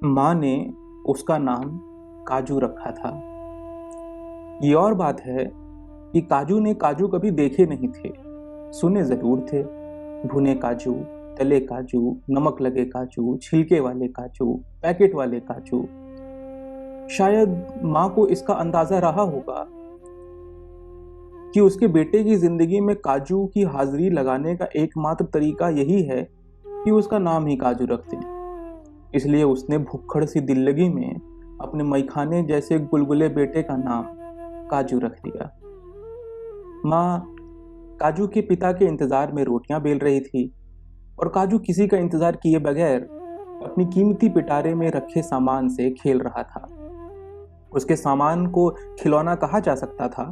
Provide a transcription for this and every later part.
माँ ने उसका नाम काजू रखा था। ये और बात है कि काजू ने काजू कभी देखे नहीं थे, सुने जरूर थे। भुने काजू, तले काजू, नमक लगे काजू, छिलके वाले काजू, पैकेट वाले काजू। शायद माँ को इसका अंदाजा रहा होगा कि उसके बेटे की जिंदगी में काजू की हाजिरी लगाने का एकमात्र तरीका यही है कि उसका नाम ही काजू रख दें। इसलिए उसने भुक्खड़ सी दिल्लगी में अपने मैखाने जैसे गुलगुले बेटे का नाम काजू रख दिया। माँ काजू के पिता के इंतजार में रोटियां बेल रही थी और काजू किसी का इंतजार किए बगैर अपनी कीमती पिटारे में रखे सामान से खेल रहा था। उसके सामान को खिलौना कहा जा सकता था।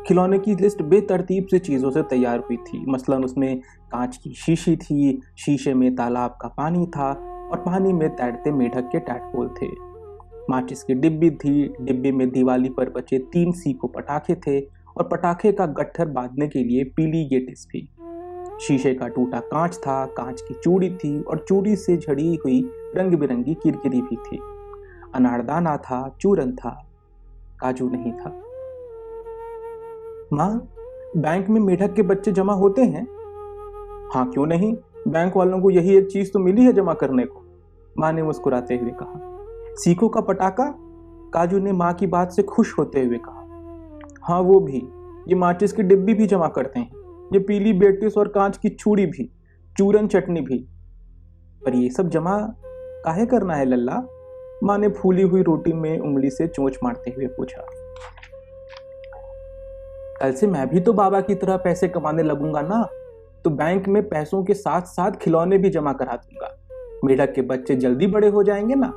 खिलौने की लिस्ट बेतरतीब से चीजों से तैयार हुई थी। मसलन उसमें कांच की शीशी थी, शीशे में तालाब का पानी था और पानी में तैरते मेढक के टैडपोल थे। माचिस की डिब्बी थी, डिब्बे में दिवाली पर बचे 3 सीको पटाखे थे और पटाखे का गट्ठर बांधने के लिए पीली गेटिस भी। शीशे का टूटा कांच था, कांच की चूड़ी थी और चूड़ी से झड़ी हुई रंग बिरंगी किरकिरी भी थी। अनारदाना था, चूरन था, काजू नहीं था। माँ, बैंक में मेढक के बच्चे जमा होते हैं? हाँ, क्यों नहीं, बैंक वालों को यही एक चीज तो मिली है जमा करने को, माँ ने मुस्कुराते हुए कहा। सीखो का पटाखा? काजू ने माँ की बात से खुश होते हुए कहा। हाँ, वो भी। ये माचिस की डिब्बी भी जमा करते हैं, ये पीली बेटिस और कांच की चूड़ी भी, चूरन चटनी भी। पर ये सब जमा काहे करना है लल्ला? माँ ने फूली हुई रोटी में उंगली से चोंच मारते हुए पूछा। कल से मैं भी तो बाबा की तरह पैसे कमाने लगूंगा ना, तो बैंक में पैसों के साथ साथ खिलौने भी जमा करा दूंगा। मेढक के बच्चे जल्दी बड़े हो जाएंगे ना,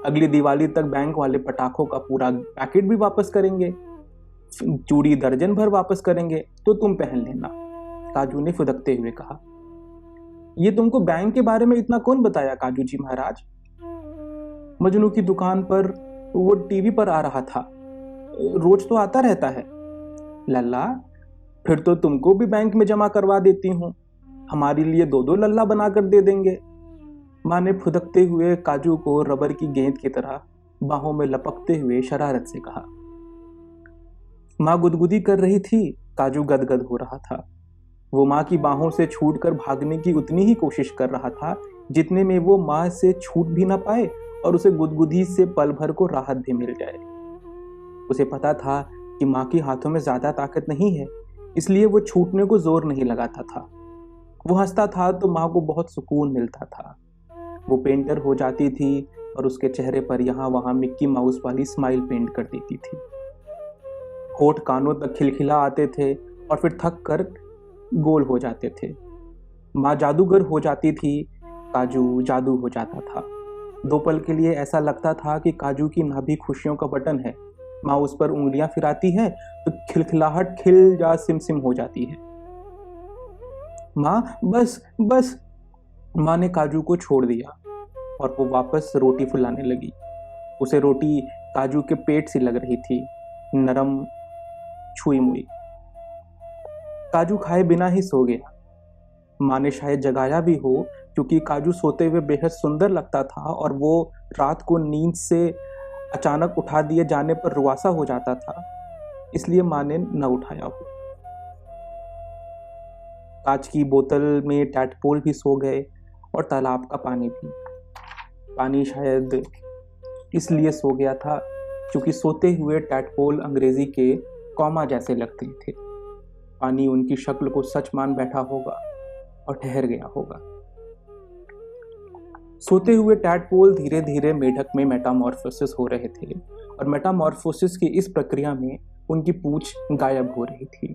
अगली दिवाली तक बैंक वाले पटाखों का पूरा पैकेट भी वापस करेंगे, चूड़ी दर्जन भर वापस करेंगे, तो तुम पहन लेना, काजू ने फुदकते हुए कहा। ये तुमको बैंक के बारे में इतना कौन बताया काजू जी महाराज? मजनू की दुकान पर वो टीवी पर आ रहा था, रोज तो आता रहता है। लल्ला, फिर तो तुमको भी बैंक में जमा करवा देती हूँ, हमारे लिए 2-2 लल्ला बनाकर दे देंगे। माँ ने फुदकते हुए काजू को रबर की गेंद की तरह बाहों में लपकते हुए शरारत से कहा। माँ गुदगुदी कर रही थी, काजू गदगद हो रहा था। वो माँ की बाहों से छूटकर भागने की उतनी ही कोशिश कर रहा था जितने में वो माँ से छूट भी ना पाए और उसे गुदगुदी से पल भर को राहत भी मिल जाए। उसे पता था कि माँ के हाथों में ज्यादा ताकत नहीं है, इसलिए वो छूटने को जोर नहीं लगाता था। वो हंसता था तो माँ को बहुत सुकून मिलता था। वो पेंटर हो जाती थी और उसके चेहरे पर यहाँ वहाँ मिक्की माउस वाली स्माइल पेंट कर देती थी। होठ कानों तक खिलखिला आते थे और फिर थक कर गोल हो जाते थे। माँ जादूगर हो जाती थी, काजू जादू हो जाता था। 2 पल के लिए ऐसा लगता था कि काजू की नाभि खुशियों का बटन है। माँ उस पर उंगलियां फिराती है तो खिलखिलाहट खिल जा सिमसिम हो जाती है। माँ बस बस, माँ ने काजू को छोड़ दिया और वो वापस रोटी फुलाने लगी। उसे रोटी काजू के पेट से लग रही थी, नरम, छुई मुई। काजू खाए बिना ही सो गया। माँ ने शायद जगाया भी हो, क्योंकि काजू सोते हुए बेहद सुंदर लगता था और वो रात को नींद से अचानक उठा दिए जाने पर रुआसा हो जाता था, इसलिए माँ ने न उठाया हो। कांच की बोतल में टैडपोल भी सो गए और तालाब का पानी भी। पानी शायद इसलिए सो गया था क्योंकि सोते हुए टैडपोल अंग्रेजी के कॉमा जैसे लगते थे। पानी उनकी शक्ल को सच मान बैठा होगा और ठहर गया होगा। सोते हुए टैडपोल धीरे धीरे मेढक में मेटामॉर्फोसिस हो रहे थे और मेटामॉर्फोसिस की इस प्रक्रिया में उनकी पूंछ गायब हो रही थी।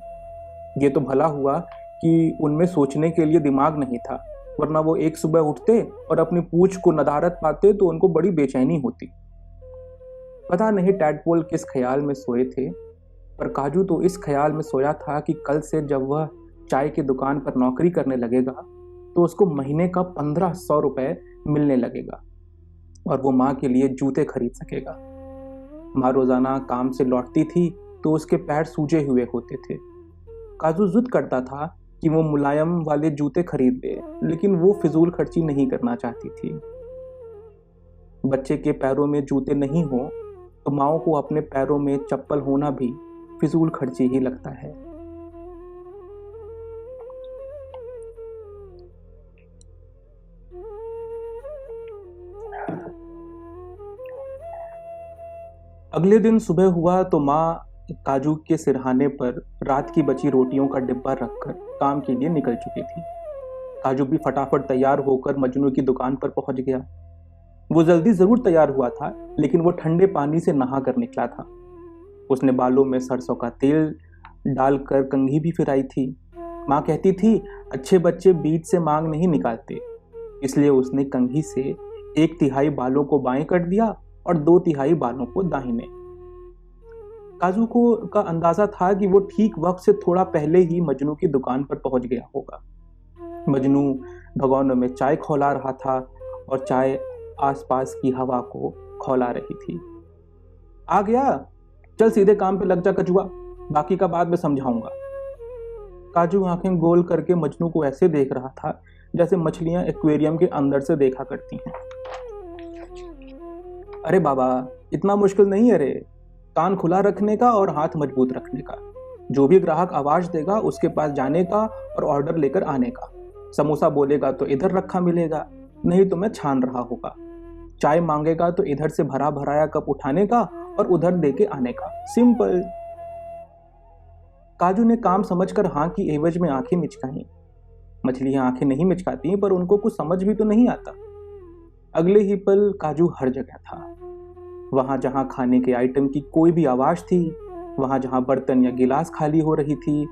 ये तो भला हुआ कि उनमें सोचने के लिए दिमाग नहीं था, वरना वो एक सुबह उठते और अपनी पूंछ को नदारद पाते तो उनको बड़ी बेचैनी होती। पता नहीं टैडपोल किस ख्याल में सोए थे, पर काजू तो इस ख्याल में सोया था कि कल से जब वह चाय की दुकान पर नौकरी करने लगेगा तो उसको महीने का 1500 रुपए मिलने लगेगा और वो माँ के लिए जूते खरीद सकेगा। माँ रोजाना काम से लौटती थी तो उसके पैर सूजे हुए होते थे। काजू जिद करता था कि वो मुलायम वाले जूते खरीद ले, लेकिन वो फिजूल खर्ची नहीं करना चाहती थी। बच्चे के पैरों में जूते नहीं हो तो माओ को अपने पैरों में चप्पल होना भी फिजूल खर्ची ही लगता है। अगले दिन सुबह हुआ तो माँ काजू के सिरहाने पर रात की बची रोटियों का डिब्बा रखकर काम के लिए निकल चुकी थी। काजू भी फटाफट तैयार होकर मजनू की दुकान पर पहुंच गया। वो जल्दी जरूर तैयार हुआ था, लेकिन वो ठंडे पानी से नहा कर निकला था। उसने बालों में सरसों का तेल डालकर कंघी भी फिराई थी। माँ कहती थी अच्छे बच्चे बीच से मांग नहीं निकालते, इसलिए उसने कंघी से 1/3 बालों को बाएं कर दिया और 2/3 बालों को दाहिने। काजू को का अंदाजा था कि वो ठीक वक्त से थोड़ा पहले ही मजनू की दुकान पर पहुंच गया होगा। मजनू भगोनों में चाय खौला रहा था और चाय आसपास की हवा को खौला रही थी। आ गया, चल सीधे काम पे लग जा कछुआ, बाकी का बाद में समझाऊंगा। काजू आंखें गोल करके मजनू को ऐसे देख रहा था जैसे मछलियां एक्वेरियम के अंदर से देखा करती हैं। अरे बाबा, इतना मुश्किल नहीं है रे, कान खुला रखने का और हाथ मजबूत रखने का। जो भी ग्राहक आवाज देगा उसके पास जाने का और ऑर्डर लेकर आने का। समोसा बोलेगा तो इधर रखा मिलेगा, नहीं तो मैं छान रहा होगा। चाय मांगेगा तो इधर से भरा भराया कप उठाने का और उधर दे के आने का। सिंपल। काजू ने काम समझकर हाँ की एवज में आंखें मिचकाई। मछलियां आंखें नहीं मिचकाती, पर उनको कुछ समझ भी तो नहीं आता। अगले ही पल काजू हर जगह था। वहां जहां खाने के आइटम की कोई भी आवाज थी, वहां जहां बर्तन या गिलास खाली हो रही थी,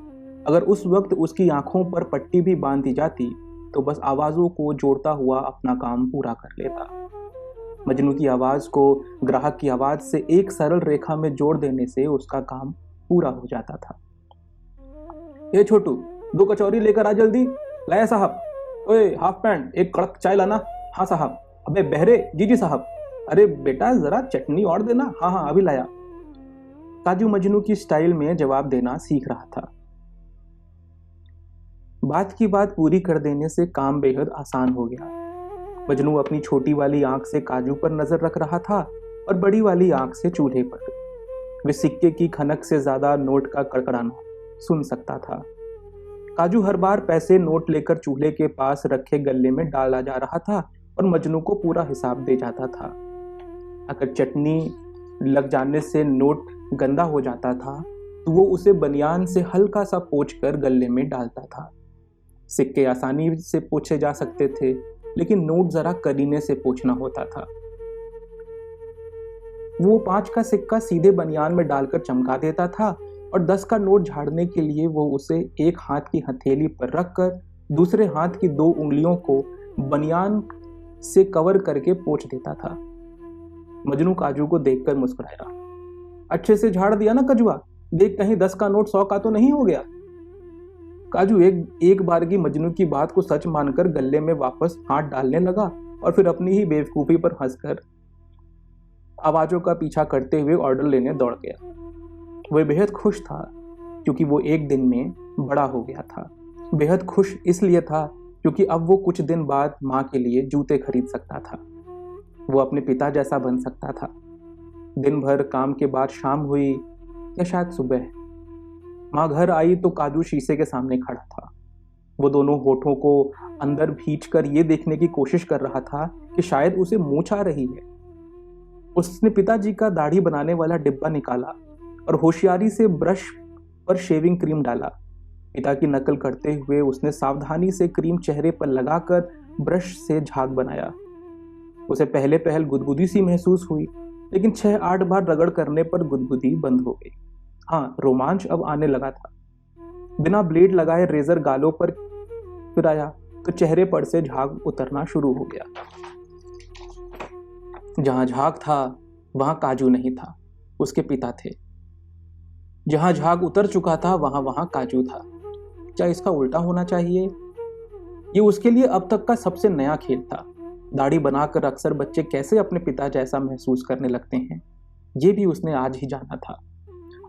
अगर उस वक्त उसकी आंखों पर पट्टी भी बांध दी जाती तो बस आवाजों को जोड़ता हुआ अपना काम पूरा कर लेता। मजनू की आवाज को ग्राहक की आवाज से एक सरल रेखा में जोड़ देने से उसका काम पूरा हो जाता था। ए छोटू, 2 कचौरी लेकर आ जल्दी। लाया साहब। ओए हाफ पैंट, 1 कड़क चाय लाना। हाँ साहब। अबे बहरे, जी साहब। अरे बेटा जरा चटनी और देना। हाँ हाँ अभी लाया। काजू मजनू की स्टाइल में जवाब देना सीख रहा था। बात की बात पूरी कर देने से काम बेहद आसान हो गया। मजनू अपनी छोटी वाली आंख से काजू पर नजर रख रहा था और बड़ी वाली आंख से चूल्हे पर। वे सिक्के की खनक से ज्यादा नोट का कड़कड़ाना सुन सकता था। काजू हर बार पैसे नोट लेकर चूल्हे के पास रखे गल्ले में डाला जा रहा था और मजनू को पूरा हिसाब दे जाता था। अगर चटनी लग जाने से नोट गंदा हो जाता था तो वो उसे बनियान से हल्का सा पोंछकर गल्ले में डालता था। सिक्के आसानी से पोंछे जा सकते थे, लेकिन नोट जरा करीने से पोंछना होता था। वो 5 का सिक्का सीधे बनियान में डालकर चमका देता था और 10 का नोट झाड़ने के लिए वो उसे एक हाथ की हथेली पर रखकर दूसरे हाथ की 2 उंगलियों को बनियान से कवर करके पोंछ देता था। मजनू काजू को देखकर मुस्कुराया। अच्छे से झाड़ दिया ना कजुआ, देख कहीं 10 का नोट 100 का तो नहीं हो गया। काजू एक बार की मजनू की बात को सच मानकर गले में वापस हाथ डालने लगा और फिर अपनी ही बेवकूफी पर हंसकर आवाजों का पीछा करते हुए ऑर्डर लेने दौड़ गया। वह बेहद खुश था क्योंकि वो एक दिन में बड़ा हो गया था। बेहद खुश इसलिए था क्योंकि अब वो कुछ दिन बाद माँ के लिए जूते खरीद सकता था। वो अपने पिता जैसा बन सकता था। दिन भर काम के बाद शाम हुई या शायद सुबह, माँ घर आई तो काजू शीशे के सामने खड़ा था। वो दोनों होठों को अंदर भींचकर ये देखने की कोशिश कर रहा था कि शायद उसे मूंछ आ रही है। उसने पिताजी का दाढ़ी बनाने वाला डिब्बा निकाला और होशियारी से ब्रश पर शेविंग क्रीम डाला। पिता की नकल करते हुए उसने सावधानी से क्रीम चेहरे पर लगाकर ब्रश से झाग बनाया। उसे पहले पहल गुदगुदी सी महसूस हुई, लेकिन 6-8 बार रगड़ करने पर गुदगुदी बंद हो गई। हाँ, रोमांच अब आने लगा था। बिना ब्लेड लगाए रेजर गालों पर फिराया तो चेहरे पर से झाग उतरना शुरू हो गया। जहां झाग था वहां काजू नहीं था, उसके पिता थे। जहां झाग उतर चुका था वहां वहां काजू था। क्या इसका उल्टा होना चाहिए? ये उसके लिए अब तक का सबसे नया खेल था। दाढ़ी बनाकर अक्सर बच्चे कैसे अपने पिता जैसा महसूस करने लगते हैं, ये भी उसने आज ही जाना था।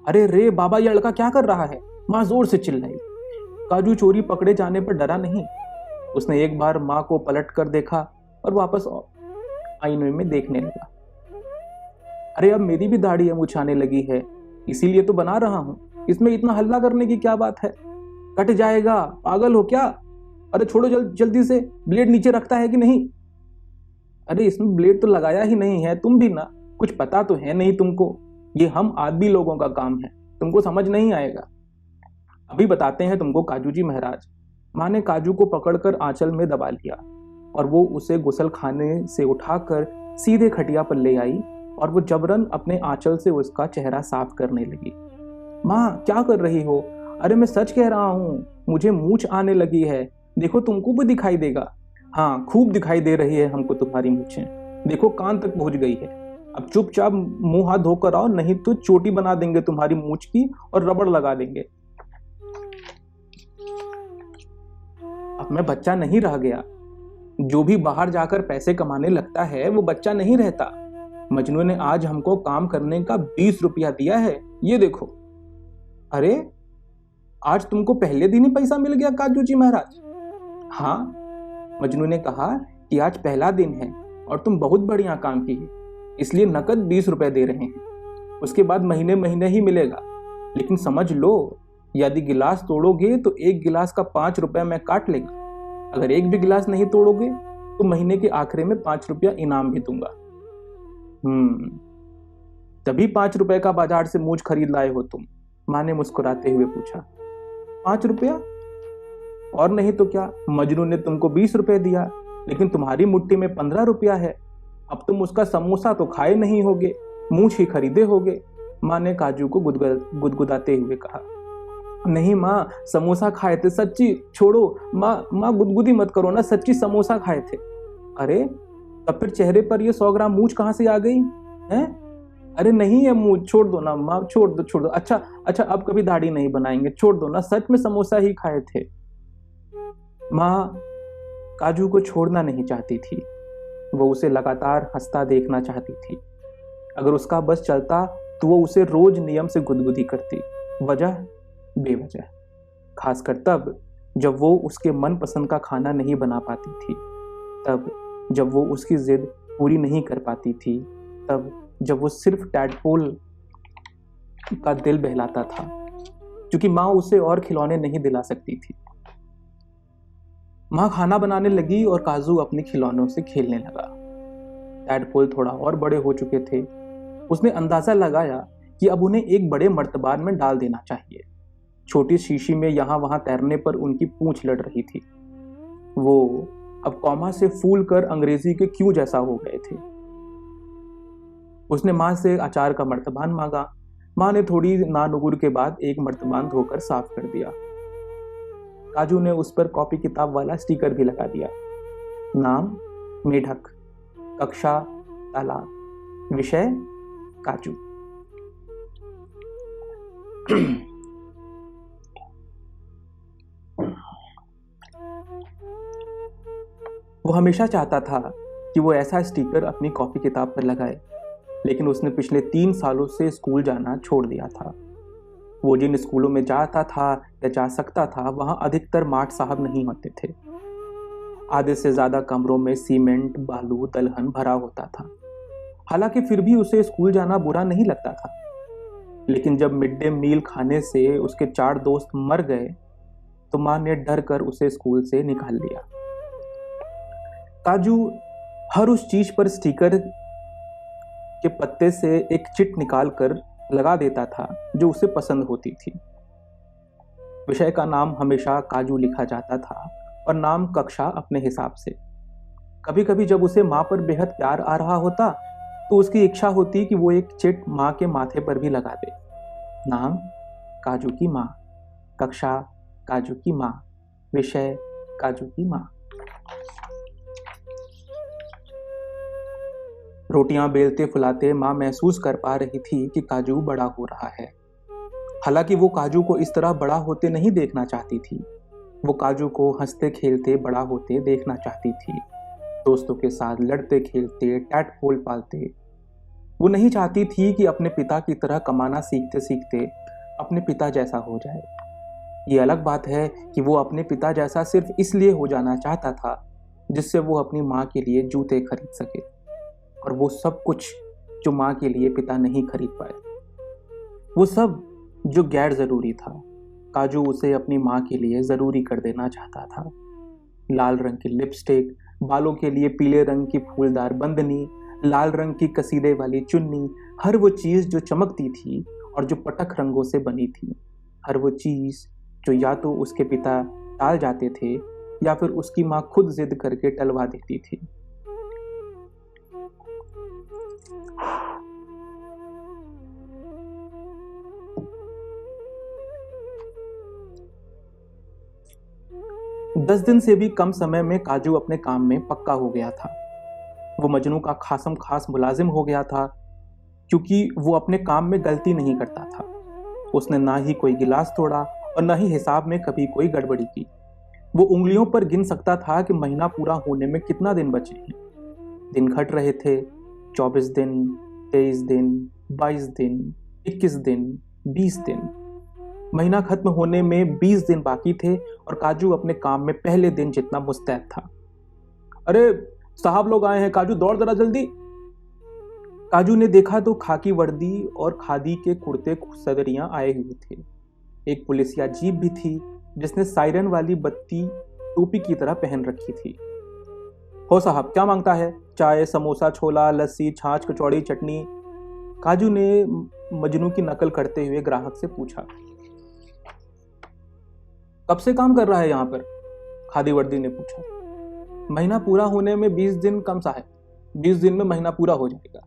अरे रे बाबा, ये लड़का क्या कर रहा है? माँ जोर से चिल्लाई। काजू चोरी पकड़े जाने पर डरा नहीं। उसने एक बार माँ को पलट कर देखा और वापस आईने में देखने लगा। अरे अब मेरी भी दाढ़ी मूछ आने लगी है, इसीलिए तो बना रहा हूं, इसमें इतना हल्ला करने की क्या बात है? कट जाएगा, पागल हो क्या? अरे छोड़ो, जल्दी से, ब्लेड नीचे रखता है कि नहीं? अरे इसमें ब्लेड तो लगाया ही नहीं है, तुम भी ना, कुछ पता तो है नहीं तुमको, ये हम आदमी लोगों का काम है, तुमको समझ नहीं आएगा। अभी बताते हैं तुमको काजू जी महाराज। माँ ने काजू को पकड़कर आंचल में दबा लिया और वो उसे गुसल खाने से उठाकर सीधे खटिया पर ले आई और वो जबरन अपने आंचल से उसका चेहरा साफ करने लगी। माँ क्या कर रही हो? अरे मैं सच कह रहा हूँ, मुझे मूछ आने लगी है, देखो तुमको भी दिखाई देगा। हाँ खूब दिखाई दे रही है हमको तुम्हारी मूछें, देखो कान तक पहुंच गई है। अब चुपचाप मुंह हाथ धोकर आओ, नहीं तो चोटी बना देंगे तुम्हारी मूछ की और रबड़ लगा देंगे। अब मैं बच्चा नहीं रह गया, जो भी बाहर जाकर पैसे कमाने लगता है वो बच्चा नहीं रहता। मजनू ने आज हमको काम करने का 20 रुपया दिया है, ये देखो। अरे आज तुमको पहले दिन ही पैसा मिल गया काजू जी महाराज? हाँ, मजनू ने कहा कि आज पहला दिन है और तुम बहुत बढ़िया काम किए, इसलिए नकद 20 रुपए दे रहे हैं, उसके बाद महीने महीने ही मिलेगा। लेकिन समझ लो, यदि गिलास तोड़ोगे तो एक गिलास का 5 रुपया मैं काट लेगा। अगर एक भी गिलास नहीं तोड़ोगे तो महीने के आखिरी में 5 रुपया इनाम भी दूंगा। तभी 5 रुपए का बाजार से मूछ खरीद लाए हो तुम? माँ ने मुस्कुराते हुए पूछा। 5 रुपया? और नहीं तो क्या, मजनू ने तुमको 20 रुपए दिया, लेकिन तुम्हारी मुट्ठी में 15 रुपया है। अब तुम उसका समोसा तो खाए नहीं होगे, मूछ ही खरीदे होगे। माँ ने काजू को गुदगुदाते हुए कहा। नहीं माँ, समोसा खाए थे, सच्ची, छोड़ो माँ गुदगुदी मत करो ना, सच्ची समोसा खाए थे। अरे तब फिर चेहरे पर ये 100 ग्राम मूछ कहाँ से आ गई है? अरे नहीं है मूछ, छोड़ दो ना माँ, छोड़ दो। अच्छा अब कभी दाढ़ी नहीं बनाएंगे, छोड़ दो ना, सच में समोसा ही खाए थे। माँ काजू को छोड़ना नहीं चाहती थी, वो उसे लगातार हंसता देखना चाहती थी। अगर उसका बस चलता तो वो उसे रोज नियम से गुदगुदी करती, वजह बेवजह, खासकर तब जब वो उसके मनपसंद का खाना नहीं बना पाती थी, तब जब वो उसकी जिद पूरी नहीं कर पाती थी, तब जब वो सिर्फ टैडपोल का दिल बहलाता था, क्योंकि माँ उसे और खिलौने नहीं दिला सकती थी। माँ खाना बनाने लगी और काजू अपने खिलौनों से खेलने लगा। टैडपोल थोड़ा और बड़े हो चुके थे। उसने अंदाजा लगाया कि अब उन्हें एक बड़े मर्तबान में डाल देना चाहिए। छोटी शीशी में यहाँ वहां तैरने पर उनकी पूंछ लड़ रही थी। वो अब कॉमा से फूल कर अंग्रेजी के क्यू जैसा हो गए थे। उसने माँ से अचार का मर्तबान मांगा। माँ ने थोड़ी नानुगुर के बाद एक मर्तबान धोकर साफ कर दिया। काजू ने उस पर कॉपी किताब वाला स्टिकर भी लगा दिया। नाम मेढक, कक्षा तालाब, विषय काजू। वो हमेशा चाहता था कि वो ऐसा स्टिकर अपनी कॉपी किताब पर लगाए, लेकिन उसने पिछले 3 सालों से स्कूल जाना छोड़ दिया था। वो जिन स्कूलों में जाता था या जा सकता था, वहां अधिकतर माठ साहब नहीं होते थे। आधे से ज्यादा कमरों में सीमेंट, बालू, दलहन भरा होता था। हालांकि फिर भी उसे स्कूल जाना बुरा नहीं लगता था। लेकिन जब मिड डे मील खाने से उसके 4 दोस्त मर गए तो माँ ने डर कर उसे स्कूल से निकाल लिया। काजू हर उस चीज पर स्टिकर के पत्ते से एक चिट निकाल कर लगा देता था जो उसे पसंद होती थी। विषय का नाम हमेशा काजू लिखा जाता था और नाम कक्षा अपने हिसाब से। कभी कभी जब उसे माँ पर बेहद प्यार आ रहा होता तो उसकी इच्छा होती कि वो एक चिट माँ के माथे पर भी लगा दे। नाम काजू की माँ, कक्षा काजू की माँ, विषय काजू की माँ। रोटियां बेलते फुलाते माँ महसूस कर पा रही थी कि काजू बड़ा हो रहा है। हालांकि वो काजू को इस तरह बड़ा होते नहीं देखना चाहती थी। वो काजू को हंसते खेलते बड़ा होते देखना चाहती थी, दोस्तों के साथ लड़ते खेलते, टैटपोल पालते। वो नहीं चाहती थी कि अपने पिता की तरह कमाना सीखते सीखते अपने पिता जैसा हो जाए। ये अलग बात है कि वो अपने पिता जैसा सिर्फ इसलिए हो जाना चाहता था जिससे वो अपनी माँ के लिए जूते खरीद सके। और वो सब कुछ जो माँ के लिए पिता नहीं खरीद पाए, वो सब जो गैर जरूरी था, काजू उसे अपनी माँ के लिए जरूरी कर देना चाहता था। लाल रंग की लिपस्टिक, बालों के लिए पीले रंग की फूलदार बंदनी, लाल रंग की कसीदे वाली चुन्नी, हर वो चीज जो चमकती थी और जो पटक रंगों से बनी थी, हर वो चीज जो या तो उसके पिता टाल जाते थे या फिर उसकी माँ खुद जिद करके टलवा देती थी। दस दिन से भी कम समय में काजू अपने काम में पक्का हो गया था। वो मजनू का खासम खास मुलाजिम हो गया था, क्योंकि वो अपने काम में गलती नहीं करता था। उसने ना ही कोई गिलास तोड़ा और ना ही हिसाब में कभी कोई गड़बड़ी की। वो उंगलियों पर गिन सकता था कि महीना पूरा होने में कितना दिन बचे हैं। दिन घट रहे थे, 24 दिन, 23 दिन, 22 दिन, 21 दिन, 20 दिन। महीना खत्म होने में 20 दिन बाकी थे और काजू अपने काम में पहले दिन जितना मुस्तैद था। अरे साहब लोग आए हैं, काजू दौड़ जरा जल्दी। काजू ने देखा तो खाकी वर्दी और खादी के कुर्ते सदरियां आए हुए थे। एक पुलिसिया जीप भी थी जिसने सायरन वाली बत्ती टोपी की तरह पहन रखी थी। हो साहब, क्या मांगता है? चाय, समोसा, छोला, लस्सी, छाछ, कचौड़ी, चटनी? काजू ने मजनू की नकल करते हुए ग्राहक से पूछा। कब से काम कर रहा है यहाँ पर? खादी वर्दी ने पूछा। महीना पूरा होने में 20 दिन कम सा है। 20 दिन में महीना पूरा हो जाएगा,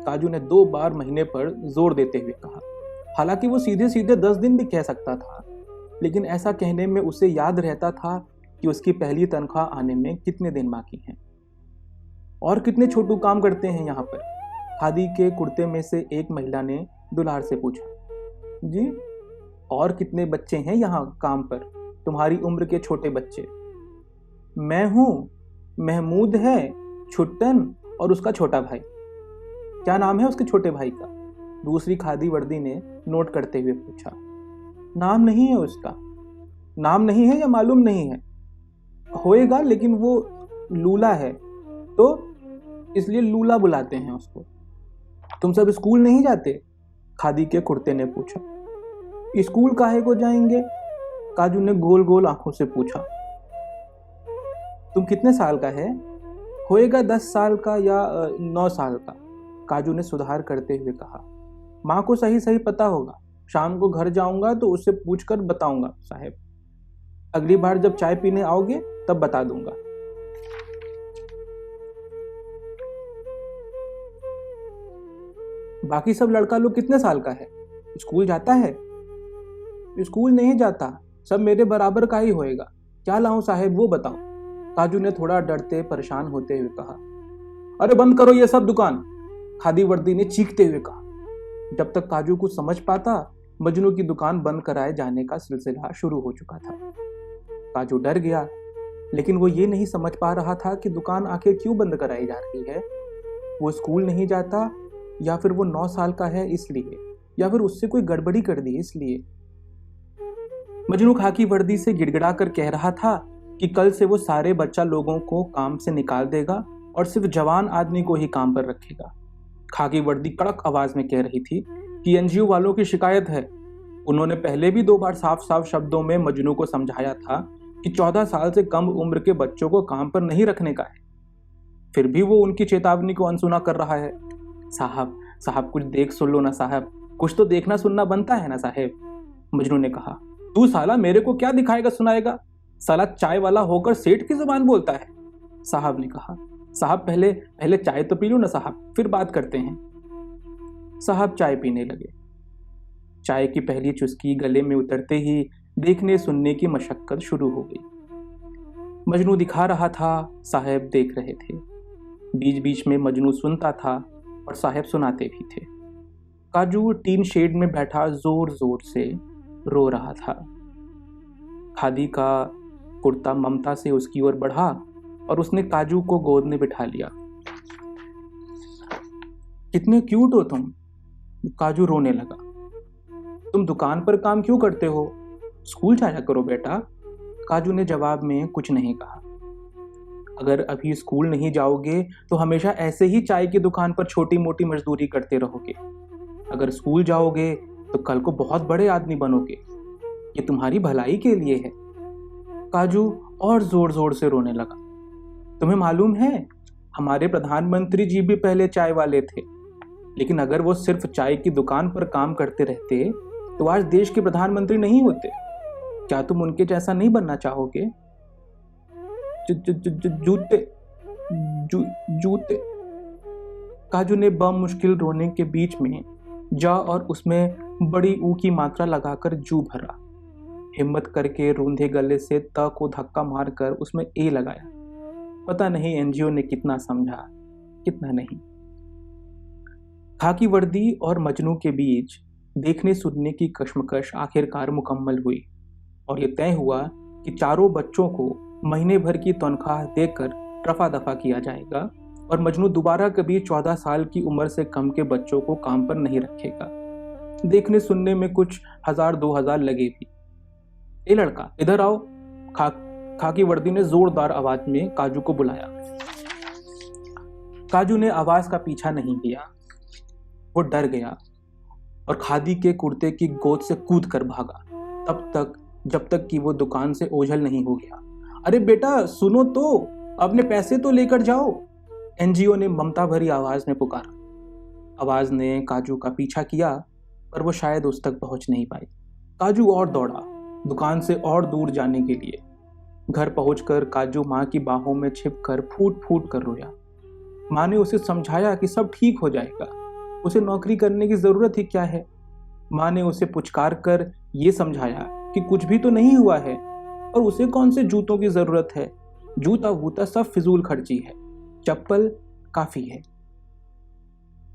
काजू ने 2 बार महीने पर जोर देते हुए कहा। हालांकि वो सीधे सीधे 10 दिन भी कह सकता था, लेकिन ऐसा कहने में उसे याद रहता था कि उसकी पहली तनख्वाह आने में कितने दिन बाकी हैं। और कितने छोटू काम करते हैं यहाँ पर? खादी के कुर्ते में से एक महिला ने दुलार से पूछा। जी, और कितने बच्चे हैं यहाँ काम पर, तुम्हारी उम्र के छोटे बच्चे? मैं हूँ, महमूद है, छुट्टन और उसका छोटा भाई। क्या नाम है उसके छोटे भाई का? दूसरी खादी वर्दी ने नोट करते हुए पूछा। नाम नहीं है उसका। नाम नहीं है या मालूम नहीं है? होएगा, लेकिन वो लूला है तो इसलिए लूला बुलाते हैं उसको। तुम सब स्कूल नहीं जाते? खादी के कुर्ते ने पूछा। स्कूल काहे को जाएंगे? काजू ने गोल गोल आंखों से पूछा। तुम कितने साल का है? होएगा 10 साल का या 9 साल का, काजू ने सुधार करते हुए कहा। माँ को सही सही पता होगा, शाम को घर जाऊंगा तो उससे पूछकर बताऊंगा साहब। अगली बार जब चाय पीने आओगे तब बता दूंगा। बाकी सब लड़का लोग कितने साल का है? स्कूल जाता है? स्कूल नहीं जाता, सब मेरे बराबर का ही होएगा। क्या लाऊं साहब वो बताओ, काजू ने थोड़ा डरते परेशान होते हुए कहा। अरे बंद करो ये सब दुकान, खादी वर्दी ने चीखते हुए कहा। जब तक काजू कुछ समझ पाता, मजनू की दुकान बंद कराए जाने का सिलसिला शुरू हो चुका था। काजू डर गया, लेकिन वो ये नहीं समझ पा रहा था कि दुकान आखिर क्यों बंद कराई जा रही है। वो स्कूल नहीं जाता, या फिर वो 9 साल का है इसलिए, या फिर उससे कोई गड़बड़ी कर दी इसलिए। मजनू खाकी वर्दी से गिड़गिड़ा कर कह रहा था कि कल से वो सारे बच्चा लोगों को काम से निकाल देगा और सिर्फ जवान आदमी को ही काम पर रखेगा। खाकी वर्दी कड़क आवाज में कह रही थी कि एनजीओ वालों की शिकायत है। उन्होंने पहले भी 2 बार साफ साफ शब्दों में मजनू को समझाया था कि 14 साल से कम उम्र के बच्चों को काम पर नहीं रखने का है, फिर भी वो उनकी चेतावनी को अनसुना कर रहा है। साहब कुछ देख सुन लो ना साहब, कुछ तो देखना सुनना बनता है ना साहब, मजनू ने कहा। तू साला मेरे को क्या दिखाएगा सुनाएगा? साला चाय वाला होकर सेठ की जुबान बोलता है, साहब ने कहा। साहब पहले चाय तो पी लो ना साहब, फिर बात करते हैं। साहब चाय पीने लगे। चाय की पहली चुस्की गले में उतरते ही देखने सुनने की मशक्कत शुरू हो गई। मजनू दिखा रहा था, साहब देख रहे थे। बीच बीच में मजनू सुनता था और साहब सुनाते भी थे। काजू टीन शेड में बैठा जोर जोर से रो रहा था। खादी का कुर्ता ममता से उसकी ओर बढ़ा और उसने काजू को गोद में बिठा लिया। कितने क्यूट हो तुम, काजू रोने लगा। तुम दुकान पर काम क्यों करते हो? स्कूल जाया करो बेटा, काजू ने जवाब में कुछ नहीं कहा। अगर अभी स्कूल नहीं जाओगे तो हमेशा ऐसे ही चाय की दुकान पर छोटी मोटी मजदूरी करते रहोगे। अगर स्कूल जाओगे तो कल को बहुत बड़े आदमी बनोगे। ये तुम्हारी भलाई के लिए है। काजू और जोर जोर से रोने लगा। तुम्हें मालूम है, हमारे प्रधानमंत्री जी भी पहले चाय वाले थे, लेकिन अगर वो सिर्फ चाय की दुकान पर काम करते रहते तो आज देश के प्रधानमंत्री नहीं होते। क्या तुम उनके जैसा नहीं बनना चाहोगे? जूते जूते। काजू ने बमुश्किल रोने के बीच में जा और उसमें बड़ी ऊ की मात्रा लगाकर जू भरा। हिम्मत करके रूंधे गले से त को धक्का मारकर उसमें ए लगाया। पता नहीं एनजीओ ने कितना समझा, कितना नहीं। खाकी वर्दी और मजनू के बीच देखने सुनने की कश्मकश आखिरकार मुकम्मल हुई और ये तय हुआ कि चारों बच्चों को महीने भर की तनख्वाह देकर रफा दफा किया जाएगा और मजनू दोबारा कभी 14 साल की उम्र से कम के बच्चों को काम पर नहीं रखेगा। देखने सुनने में कुछ 1000-2000 लगे भी। ए लड़का, इधर आओ। खाकी वर्दी ने जोरदार आवाज में काजू को बुलाया। काजू ने आवाज का पीछा नहीं किया। वो डर गया और खादी के कुर्ते की गोद से कूद कर भागा, जब तक कि वो दुकान से ओझल नहीं हो गया। अरे बेटा सुनो तो, अपने पैसे तो लेकर जाओ, एनजीओ ने ममता भरी आवाज में पुकारा। आवाज ने काजू का पीछा किया पर वो शायद उस तक पहुंच नहीं पाई। काजू और दौड़ा, दुकान से और दूर जाने के लिए। घर पहुंचकर काजू माँ की बाहों में छिपकर फूट फूट कर रोया। माँ ने उसे समझाया कि सब ठीक हो जाएगा, उसे नौकरी करने की जरूरत ही क्या है। माँ ने उसे पुचकार कर ये समझाया कि कुछ भी तो नहीं हुआ है और उसे कौन से जूतों की जरूरत है। जूता वूता सब फिजूल खर्ची है, चप्पल काफी है।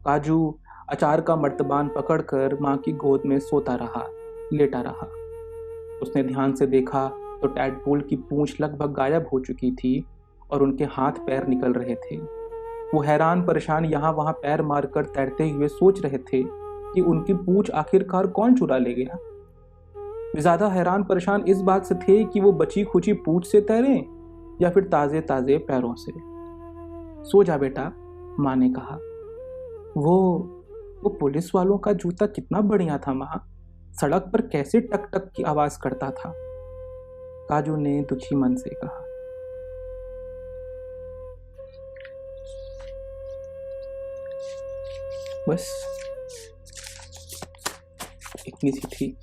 काजू अचार का मर्तबान पकड़कर माँ की गोद में सोता रहा, लेटा रहा। उसने ध्यान से देखा तो टैडपोल की पूंछ लगभग गायब हो चुकी थी और उनके हाथ पैर निकल रहे थे। वो हैरान परेशान यहाँ वहां पैर मारकर तैरते हुए सोच रहे थे कि उनकी पूंछ आखिरकार कौन चुरा ले गया। वे ज्यादा हैरान परेशान इस बात से थे कि वो बची खुची पूंछ से तैरें या फिर ताजे ताजे पैरों से। सो जा बेटा, माँ ने कहा। वो पुलिस वालों का जूता कितना बढ़िया था माँ, सड़क पर कैसे टक टक की आवाज करता था, काजू ने दुखी मन से कहा। बस इतनी सी थी।